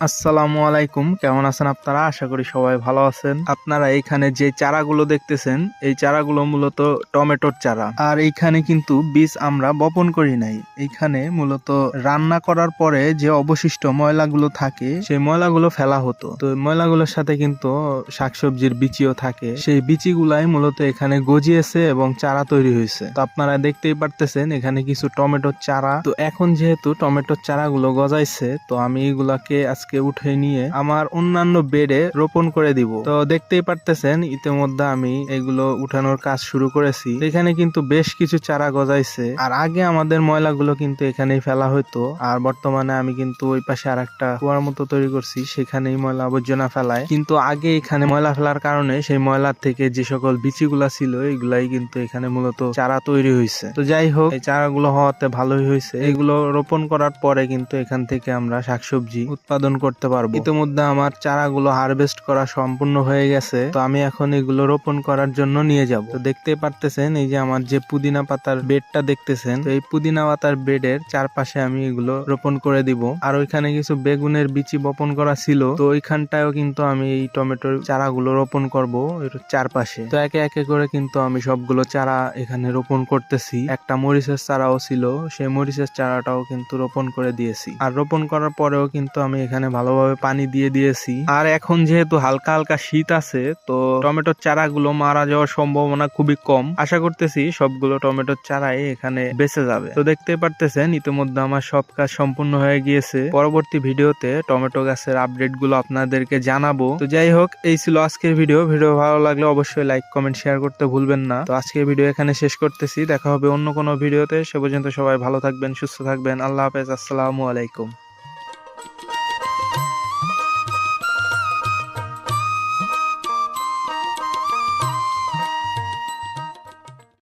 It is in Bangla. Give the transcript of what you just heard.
আসসালামু আলাইকুম, কেমন আছেন আপনারা? আশা করি সবাই ভালো আছেন। আপনারা এইখানে যে চারাগুলো দেখতেছেন, এই চারাগুলো মূলত টমেটোর চারা। আর এইখানে কিন্তু বীজ আমরা বপন করি নাই। এইখানে মূলত রান্না করার পরে যে অবশিষ্ট ময়লাগুলো থাকে, সেই ময়লাগুলো ফেলা হতো। তো ময়লাগুলোর সাথে কিন্তু শাকসবজির বিচিও থাকে। সেই বিচিগুলাই মূলত এখানে গজিয়েছে এবং চারা তৈরি হয়েছে। তো আপনারা দেখতেই পারতেছেন এখানে কিছু টমেটোর চারা। তো এখন যেহেতু টমেটোর চারাগুলো গজাইছে, তো আমি এগুলাকে আজকে উঠে নিয়ে আমার অন্যান্য বেডে রোপণ করে দিব। তো দেখতেই পারতেছেন ইতিমধ্যে আমি এগুলো উঠানোর কাজ শুরু করেছি। এখানে কিন্তু বেশ কিছু চারা গজাইছে। আর আগে আমাদের ময়লাগুলো কিন্তু এখানেই ফেলা হতো, আর বর্তমানে আমি কিন্তু ওই পাশে আর একটা কুয়ার মতো তৈরি করছি, সেখানেই ময়লা আবর্জনা ফেলায়। কিন্তু আগে এখানে ময়লা ফেলার কারণে সেই ময়লার থেকে যে সকল বিচিগুলা ছিল এগুলাই কিন্তু এখানে মূলত চারা তৈরি হয়েছে। তো যাই হোক, এই চারাগুলো হওয়াতে ভালোই হয়েছে। এগুলো রোপণ করার পরে কিন্তু এখান থেকে আমরা শাকসবজি উৎপাদন করতে পারবো। ইতিমধ্যে আমার চারাগুলো হারভেস্ট করা সম্পূর্ণ হয়ে গেছে। তো আমি এখন এগুলো রোপণ করার জন্য নিয়ে যাব। তো দেখতেই পারতেছেন এই যে আমার যে পুদিনা পাতার বেডটা দেখতেছেন, তো এই পুদিনা পাতার বেডের চারপাশে আমি এগুলো রোপণ করে দিব। আর ওইখানে কিছু বেগুনের বিচি বপন করা ছিল, তো ওইখানটায়ও কিন্তু আমি এই টমেটোর চারাগুলো রোপণ করব এর চারপাশে। তো একে একে করে কিন্তু আমি সবগুলো চারা এখানে রোপণ করতেছি। একটা মরিচের চারাও ছিল, সেই মরিচের চারাটাও কিন্তু রোপণ করে দিয়েছি। আর রোপণ করার পরেও কিন্তু আমি এখানে ভালোভাবে পানি দিয়ে দিয়েছি। আর এখন যেহেতু হালকা হালকা শীত আছে, তো টমেটোর চারাগুলো মারা যাওয়ার সম্ভাবনা খুবই কম। আশা করতেছি সবগুলো টমেটোর চারাই এখানে বেঁচে যাবে। তো দেখতে পারতেছেন ইতিমধ্যে আমার সব কাজ সম্পূর্ণ হয়ে গিয়েছে। পরবর্তী ভিডিওতে টমেটো গাছের আপডেট গুলো আপনাদেরকে জানাবো। তো যাই হোক, এই ছিল আজকের ভিডিও ভালো লাগলে অবশ্যই লাইক কমেন্ট শেয়ার করতে ভুলবেন না। তো আজকের ভিডিও এখানে শেষ করতেছি। দেখা হবে অন্য কোনো ভিডিওতে। সে পর্যন্ত সবাই ভালো থাকবেন, সুস্থ থাকবেন। আল্লাহ হাফেজ। আসসালামু আলাইকুম।